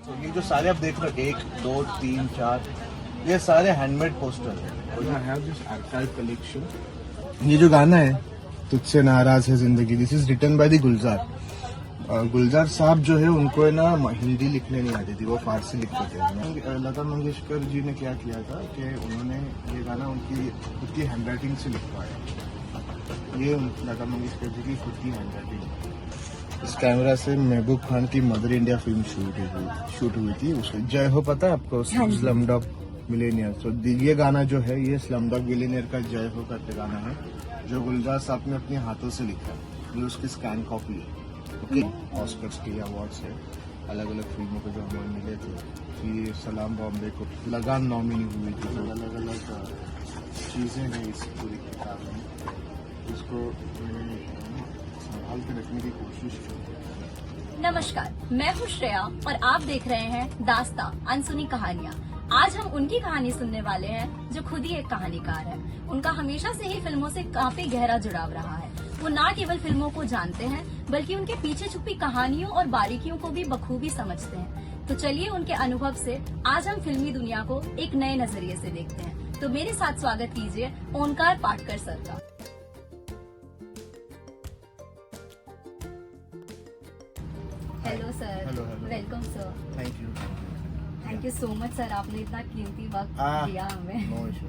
तो ये जो सारे आप देख रहे हो 1, 2, 3, 4 ये सारे हैंडमेड पोस्टर है। I have this archive collection. ये जो गाना है तुझसे नाराज है जिंदगी, this is written by the Gulzar. Gulzar साहब जो है उनको है ना हिंदी लिखने नहीं आती थी, वो फारसी लिखते थे। लता मंगेशकर जी ने क्या किया था कि उन्होंने ये गाना उनकी खुद की हैंडराइटिंग से लिखवाया। ये लता मंगेशकर जी की खुद की हैंडराइटिंग। इस कैमरा से महबूब खान की मदर इंडिया फिल्म शूट हुई थी। उसको जय हो पता है आपको, स्लम डॉग मिलेनियर। तो ये गाना जो है ये स्लम डॉग मिलेनियर का जय हो करके गाना है, जो गुलजार साहब ने अपने हाथों से लिखा है। ये उसकी स्कैन कॉपी है। ओके, ऑस्कर्स के अवार्ड्स है, अलग अलग फिल्मों को जो अवार्ड मिले थे। फिर सलाम बॉम्बे को लगान नॉमिनी हुई थी। तो अलग अलग चीज़ें हैं इस पूरी किताब में, इसको मैंने संभाल के रखने की कोशिश की। नमस्कार, मैं हूँ श्रेया और आप देख रहे हैं दास्तां अनसुनी कहानियाँ। आज हम उनकी कहानी सुनने वाले हैं जो खुद ही एक कहानीकार है। उनका हमेशा से ही फिल्मों से काफी गहरा जुड़ाव रहा है। वो न केवल फिल्मों को जानते हैं बल्कि उनके पीछे छुपी कहानियों और बारीकियों को भी बखूबी समझते हैं। तो चलिए उनके अनुभव से आज हम फिल्मी दुनिया को एक नए नजरिए से देखते हैं। तो मेरे साथ स्वागत कीजिए ओंकार पाटकर सर का। Hello sir. Hello. Welcome sir. Thank you. Thank you so much sir, आपने इतना कीमती वक्त दिया हमें। No issue.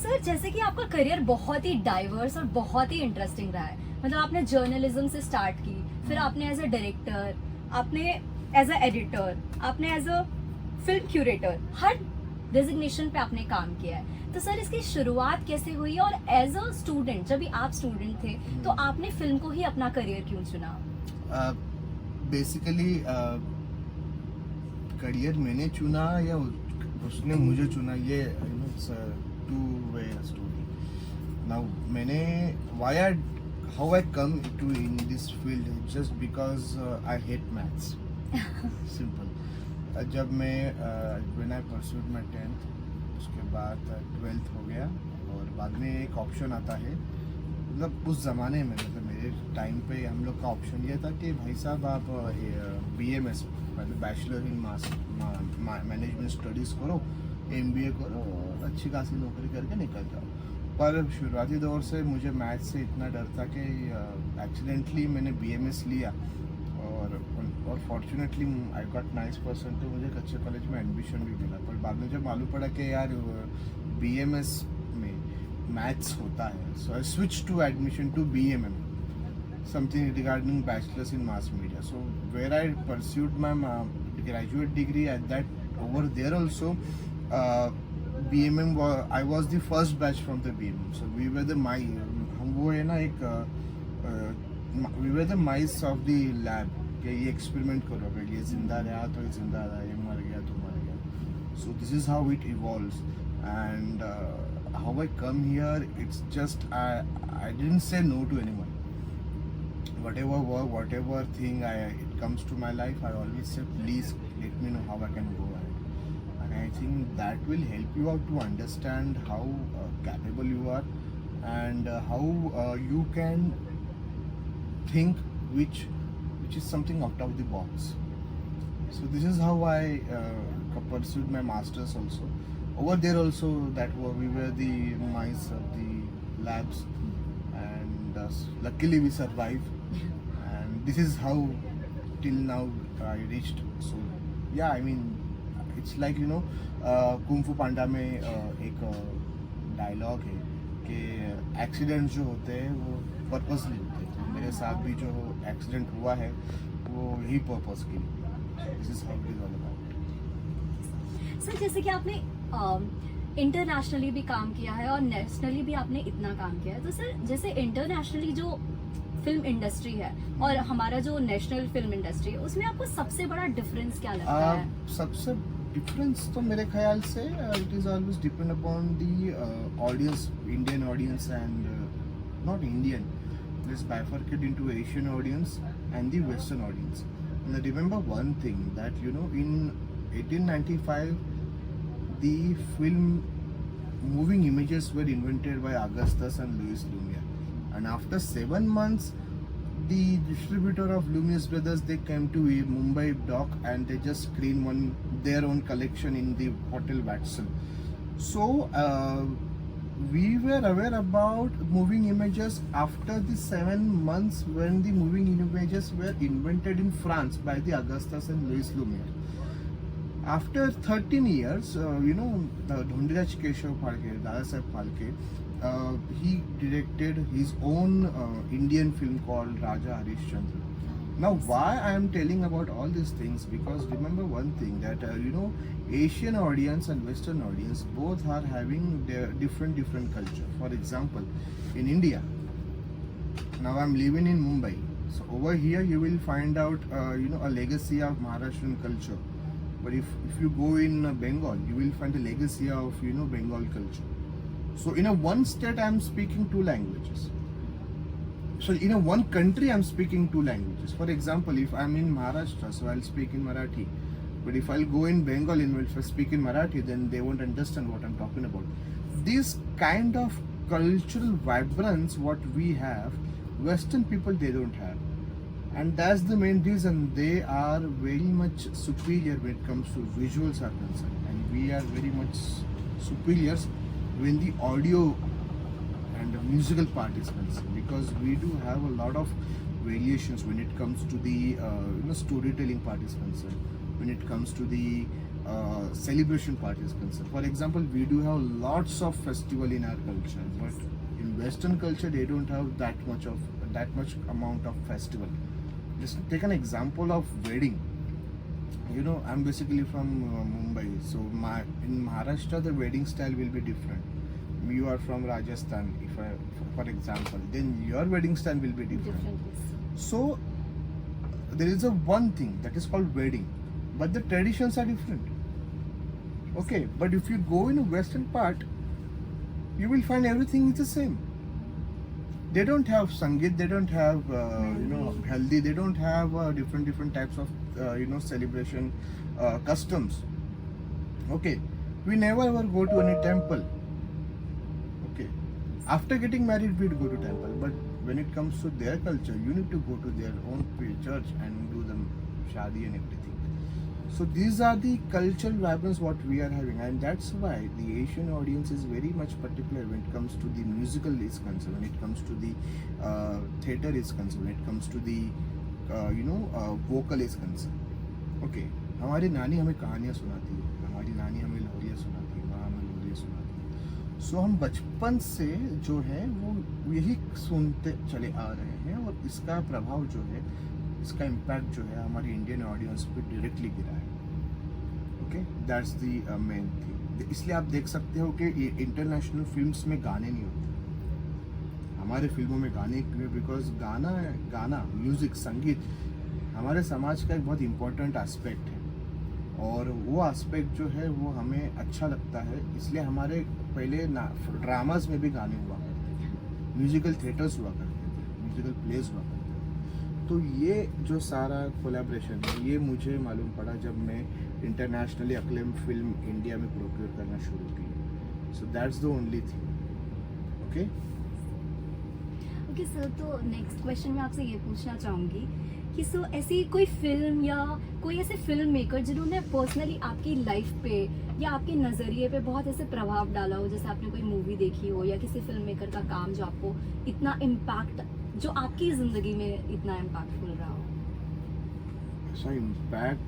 सर, जैसे कि आपका करियर बहुत ही डाइवर्स और बहुत ही इंटरेस्टिंग रहा है। मतलब आपने जर्नलिज्म से स्टार्ट की, फिर आपने एज अ डायरेक्टर, आपने एज अ एडिटर, आपने एज अ फिल्म क्यूरेटर, हर डेजिग्नेशन पे आपने काम किया है। तो सर, इसकी शुरुआत कैसे हुई और एज अ स्टूडेंट, जब भी आप स्टूडेंट थे तो आपने फिल्म को ही अपना करियर क्यों चुना? बेसिकली करियर मैंने चुना या उसने मुझे चुना, ये टू वे स्टोरी। नाउ मैंने how I come to in this field just because I hate maths, simple. जब मैं when I pursued my 10th, उसके बाद 12th हो गया और बाद में एक ऑप्शन आता है। मतलब उस ज़माने में, मतलब मेरे टाइम पे हम लोग का ऑप्शन ये था कि भाई साहब आप BMS मतलब bachelor in mass management studies करो, MBA करो और अच्छी खासी नौकरी करके निकल जाओ। पर शुरुआती दौर से मुझे मैथ्स से इतना डर था कि एक्सीडेंटली मैंने BMS लिया और फॉर्चुनेटली आई गॉट 9% तो मुझे अच्छे कॉलेज में एडमिशन भी मिला। पर बाद में जब मालूम पड़ा कि यार BMS में मैथ्स होता है, so I switch to admission to BMM, something regarding bachelor's in mass media. So where I pursued my graduate degree at that, over there also BMM I was the first batch from the BMM. So we were the हम वो है ना एक we were the mice of the lab कि ये experiment करो, अगर ये जिंदा रहा तो ये जिंदा रहा, ये मर गया तो मर गया। So this is how it evolves and how I come here, it's just I didn't say no to anyone. Whatever work, whatever thing it comes to my life, I always say please let me know how I can go ahead. And I think that will help you out to understand how capable you are and how you can think which is something out of the box. So this is how I pursued my masters also. Over there also we were the mice of the labs and luckily we survived. This is how till now I reached. So yeah, I mean it's like kung फू पांडा में एक dialogue है कि accident जो होते हैं वो purposely होते हैं। तो मेरे साथ भी जो एक्सीडेंट हुआ है वो यही पर्पस के लिए। This is how it is all about. Sir, जैसे कि आपने इंटरनेशनली भी काम किया है और नेशनली भी आपने इतना काम किया है, तो सर जैसे इंटरनेशनली जो फिल्म इंडस्ट्री है और हमारा जो नेशनल फिल्म इंडस्ट्री है, उसमें आपको सबसे बड़ा डिफरेंस क्या लगता है? सबसे डिफरेंस तो मेरे ख्याल से it is always depend upon the audience, Indian audience and not Indian, this bifurcate into Asian audience and the western audience. And remember one thing that in 1895 the film moving images were invented by Augustus and Louis Lumiere, and after 7 months the distributor of Luminous Brothers, they came to a Mumbai dock and they just screen their own collection in the Hotel Watson. So we were aware about moving images after the 7 months when the moving images were invented in France by the Augustus and Louis Lumiere. After 13 years, Dhondiraj Keshav Phalke, Dadasaheb Phalke, he directed his own Indian film called Raja Harishchandra. Now, why I am telling about all these things? Because remember one thing that Asian audience and Western audience both are having their different culture. For example, in India, now I'm living in Mumbai. So over here you will find out a legacy of Maharashtrian culture. But if you go in Bengal, you will find a legacy of Bengal culture. So in a one state I'm speaking two languages. So in a one country I'm speaking two languages. For example, if I'm in Maharashtra, so I'll speak in Marathi. But if I'll go in Bengal and if I speak in Marathi, then they won't understand what I'm talking about. This kind of cultural vibrance what we have, Western people they don't have. And that's the main reason they are very much superior when it comes to visuals are concerned. And we are very much superiors when the audio and the musical part is concerned, because we do have a lot of variations when it comes to the storytelling part is concerned, when it comes to the celebration part is concerned. For example, we do have lots of festival in our culture, but in Western culture they don't have that much amount of festival. Just take an example of wedding. I'm basically from Mumbai, so in Maharashtra the wedding style will be different. You are from Rajasthan, for example, then your wedding style will be different. So there is a one thing that is called wedding, but the traditions are different. Okay, but if you go in a Western part, you will find everything is the same. They don't have Sangeet, they don't have Haldi, they don't have different types of celebration customs. Okay, we never ever go to any temple. Okay, after getting married we'd go to temple, but when it comes to their culture, you need to go to their own church and do the shadi and everything. So these are the cultural vibrance what we are having, and that's why the Asian audience is very much particular when it comes to the musical is concerned, when it comes to the theater is concerned, when it comes to the vocal is concerned. Okay, हमारी नानी हमें कहानियाँ सुनाती है, हमारी नानी हमें लोरियाँ सुनाती है, माँ हमें लोरियाँ सुनाती है. सो हम बचपन से जो है वो यही सुनते चले आ रहे हैं, और इसका प्रभाव जो है, इसका इम्पैक्ट जो है हमारी इंडियन ऑडियंस पे डायरेक्टली गिरा है. Okay, that's the main thing. इसलिए आप देख सकते हो कि इंटरनेशनल फिल्म्स में गाने नहीं होते, हमारे फिल्मों में गाने क्यों? बिकॉज गाना म्यूजिक, संगीत हमारे समाज का एक बहुत इम्पोर्टेंट एस्पेक्ट है, और वो एस्पेक्ट जो है वो हमें अच्छा लगता है. इसलिए हमारे पहले ड्रामाज में भी गाने हुआ करते थे, म्यूजिकल थिएटर्स हुआ करते थे, म्यूजिकल प्लेस हुआ करते थे. तो ये जो सारा कोलैबोरेशन है, ये मुझे मालूम पड़ा जब मैं इंटरनेशनली अक्लेम फिल्म इंडिया में प्रोक्योर करना शुरू की. So that's the only thing. Okay okay sir, तो नेक्स्ट क्वेश्चन मैं आपसे ये पूछना चाहूँगी कि सो ऐसी कोई फिल्म या कोई ऐसे फिल्म मेकर जिन्होंने पर्सनली आपकी लाइफ पे या आपके नज़रिए पे बहुत ऐसे प्रभाव डाला हो, जैसे आपने कोई मूवी देखी हो या किसी फिल्म मेकर का काम जो आपको इतना इम्पैक्ट, जो आपकी ज़िंदगी में इतना इम्पैक्टफुल रहा हो? So impact,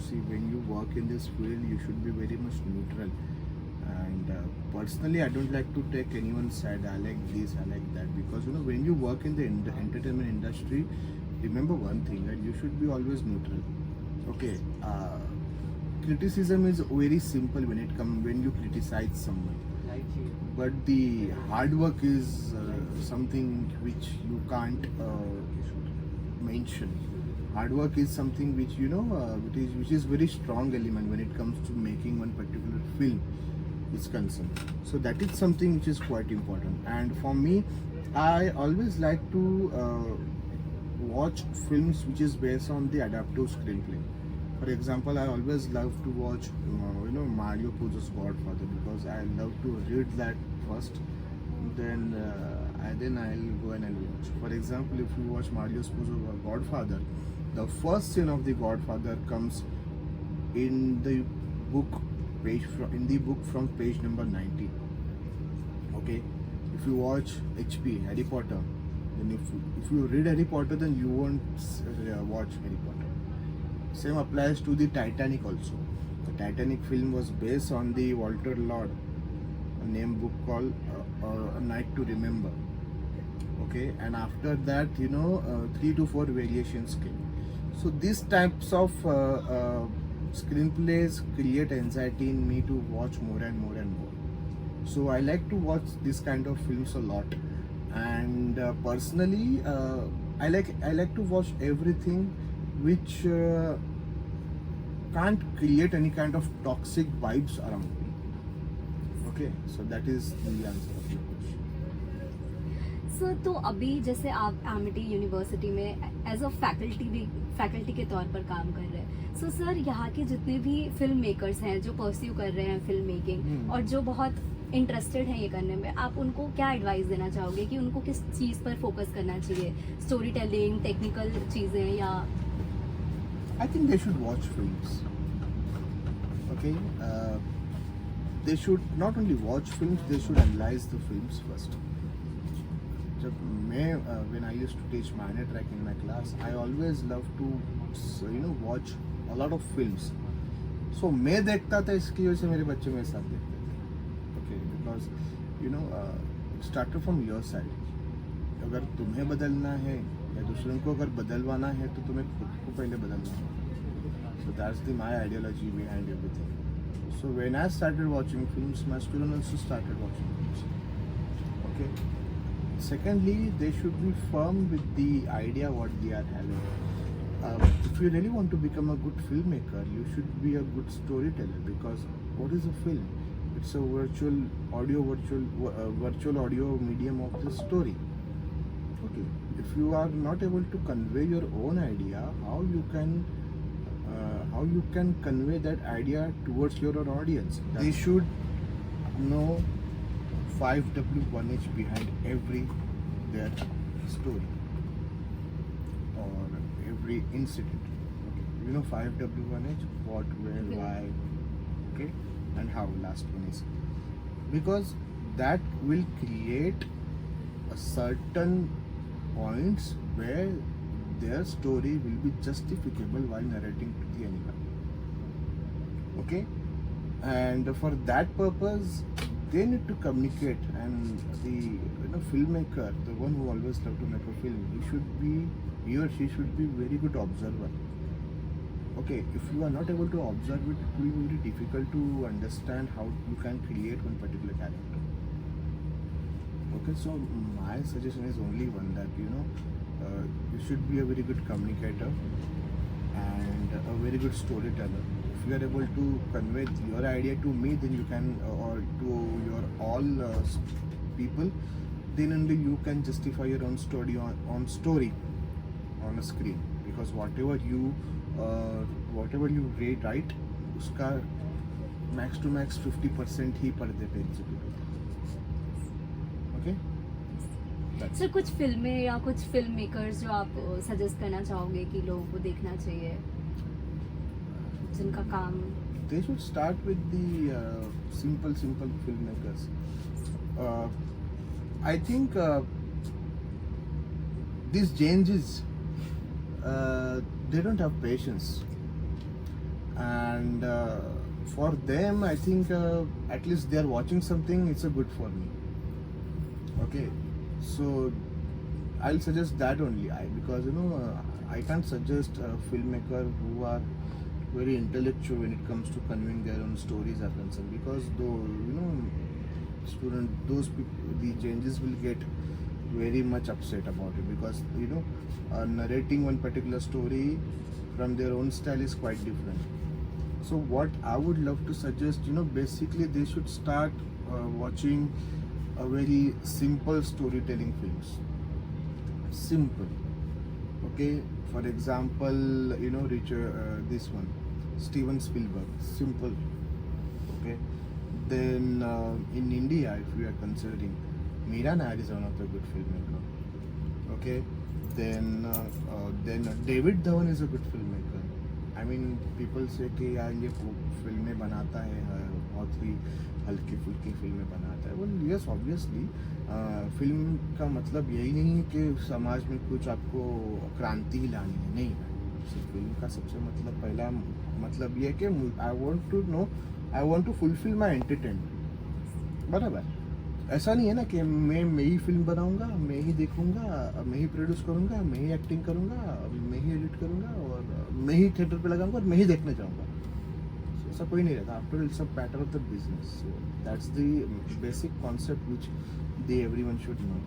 see, when you work in this field, you should be very much neutral. And personally, I don't like to take anyone's side. I like this, I like that, because when you work in the entertainment industry, remember one thing, that you should be always neutral. Okay, criticism is very simple when you criticize someone. But the hard work is something which you can't mention. Hard work is something which which is very strong element when it comes to making one particular film is concerned. So that is something which is quite important. And for me, I always like to watch films which is based on the adaptive screenplay. For example, I always love to watch Mario Puzo's Godfather, because I love to read that first, then then I'll go and I'll watch. For example, if you watch Mario Puzo Godfather, the first scene of the Godfather comes in the book from page number 19. Okay, if you watch HP Harry Potter, then if you read Harry Potter, then you won't watch Harry Potter. Same applies to the Titanic also. The Titanic film was based on the Walter Lord name book called A Night to Remember. Okay, and after that, 3 to 4 variations came. So these types of screenplays create anxiety in me to watch more and more and more. So I like to watch this kind of films a lot, and personally, I like to watch everything which can't create any kind of toxic vibes around me. Okay, so that is the answer of your question. Sir तो अभी जैसे आप Amity university में as a faculty के तौर पर काम कर रहे हैं, सो सर यहाँ के जितने भी फिल्म मेकर्स हैं जो परस्यू कर रहे हैं फिल्म मेकिंग और जो बहुत इंटरेस्टेड हैं ये करने में, आप उनको क्या एडवाइस देना चाहोगे कि उनको किस चीज़ पर फोकस करना चाहिए? स्टोरी टेलिंग, टेक्निकल चीज़ें, या I think they should watch films. Okay, they should not only watch films, they should analyze the films first. जब मैं when I used to teach minor track in my class, I always love to watch a lot of films. So मैं देखता था, इसकी वजह से मेरे बच्चे मेरे साथ देखते थे. Okay, because started from your side. अगर तुम्हें बदलना है या दूसरों को अगर बदलवाना है तो तुम्हें खुद को पहले बदलना है. So that's my ideology behind everything. So when I started watching films, my students also started watching films. Okay. Secondly, they should be firm with the idea what they are having. If you really want to become a good filmmaker, you should be a good storyteller, because what is a film? It's a virtual audio medium of the story. Okay, if you are not able to convey your own idea, how you can convey that idea towards your own audience? They should know 5W1H behind every their story or every incident. Okay, 5W1H, what, where, why, okay, and how. Last one is because that will create a certain points where their story will be justificable while narrating to the anyone. Okay, and for that purpose they need to communicate, and the filmmaker, the one who always love to make a film, he or she should be very good observer. Okay, if you are not able to observe it, it will be very difficult to understand how you can create one particular character. Okay, so my suggestion is only one, that you should be a very good communicator and a very good storyteller. If you are able to convey your idea to me, then you can, or to your all people, then only you can justify your own story on a screen. Because whatever you write, उसका max to max 50% ही पर्दे पे execute होता है. Okay? Sir कुछ फिल्में या कुछ film makers जो आप सजेस्ट करना चाहोगे कि लोगों को देखना चाहिए, जिनका काम? They should start with the simple filmmakers. I think these changes, they don't have patience, and for them, I think at least they are watching something. It's a good for me. Okay, so I'll suggest that only. Because I can't suggest a filmmaker who are very intellectual when it comes to conveying their own stories are concerned, because those people, the changes will get very much upset about it, because narrating one particular story from their own style is quite different. So what I would love to suggest, basically they should start watching a very simple storytelling films. Simple. Okay, for example, this one, Steven Spielberg. Simple. Okay. Then in India, if we are considering, Mira Nair is one of the good filmmaker. Okay, then David Dhawan is a good filmmaker. I mean, people say कि यार ये फिल्में बनाता है, बहुत ही हल्की फुल्की फिल्में बनाता है. Well, yes, obviously, फिल्म का मतलब यही नहीं है कि समाज में कुछ आपको क्रांति ही लानी है, नहीं. फिल्म का सबसे मतलब पहला मतलब ये है कि I want to fulfil my entertainment. बराबर. ऐसा नहीं है ना कि मैं ही फिल्म बनाऊंगा, मैं ही देखूंगा, मैं ही प्रोड्यूस करूंगा, मैं ही एक्टिंग करूंगा, मैं ही एडिट करूंगा और मैं ही थिएटर पे लगाऊंगा और मैं ही देखने जाऊंगा. ऐसा कोई नहीं रहता. After it's a pattern of the business. So that's the basic concept which they everyone should know.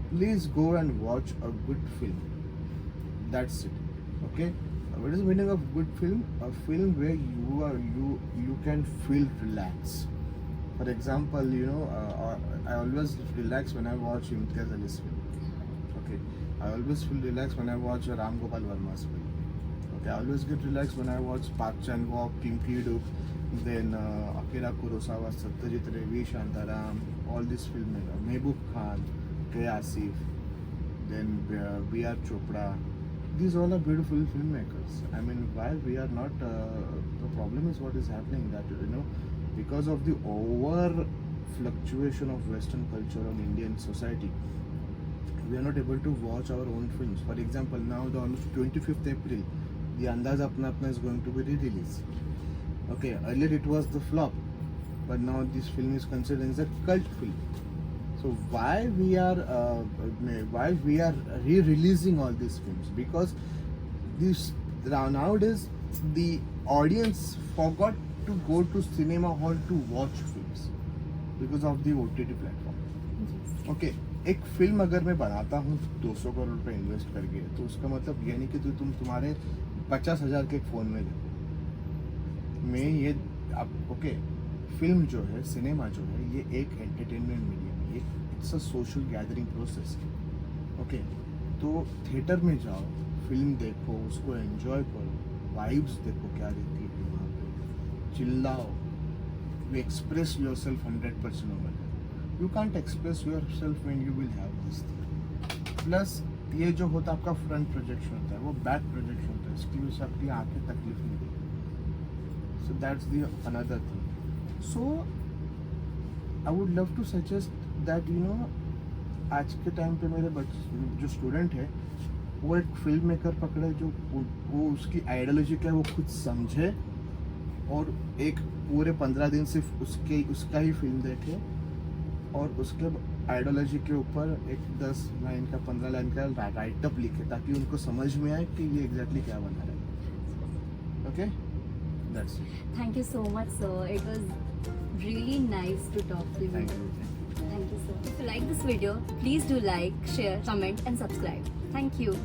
Please go and watch a good film. That's it. Okay. What is the meaning of good film? A film where you can feel relaxed. For example, I always relax when I watch Imtiaz Ali's film. Okay. I always feel relaxed when I watch Ram Gopal Verma's film. Okay. I always get relaxed when I watch Park Chan-wook, Kim Ki-duk, then Akira Kurosawa, Satyajit Ray, V. Shantaram, all these filmmakers, Mehboob Khan, K. Asif, then B.R. Chopra. These all are beautiful filmmakers. I mean, why we are not? The problem is what is happening that because of the over fluctuation of Western culture on Indian society, we are not able to watch our own films. For example, now on 25th April, the Andaz Apna Apna is going to be re-released. Okay, earlier it was the flop, but now this film is considered as a cult film. So why we are re-releasing all these films? Because nowadays the audience forgot to go to cinema hall to watch films because of the OTT platform. Okay, एक film अगर मैं बनाता हूँ 200 करोड़ रुपए invest करके, तो उसका मतलब ये नहीं कि तुम्हारे 50,000 के एक फोन में दे. मैं ये ओके, फिल्म जो है, सिनेमा जो है, ये एक एंटरटेनमेंट मीडियम है. It's a social gathering process. Okay, तो थिएटर में जाओ, फिल्म देखो, उसको एंजॉय करो, वाइब्स देखो क्या रहती है वहाँ पे, चिल्लाओ, express yourself 100% over. You can't express yourself when you will have this thing. Plus ये जो होता है आपका फ्रंट प्रोजेक्शन होता है, वो बैक प्रोजेक्शन होता है, इसकी वजह से आपकी आंखें तकलीफ नहीं देती. So that's the another thing. So I would love to suggest that आज के टाइम पे मेरे जो स्टूडेंट है, वो एक फिल्म मेकर पकड़े जो वो उसकी आइडियोलॉजी क्या है वो खुद समझे, और एक पूरे 15 दिन सिर्फ उसका ही फिल्म देखे, और उसके आइडियोलॉजी के ऊपर एक 10 लाइन का 15 लाइन का राइटअप लिखे, ताकि उनको समझ में आए कि ये एग्जैक्टली क्या बना रहा है. Okay, that's it. Thank you so much, sir. It was really nice to talk to you. Thank you. Thank you, sir. If you like this video, please do like, share, comment, and subscribe. Thank you.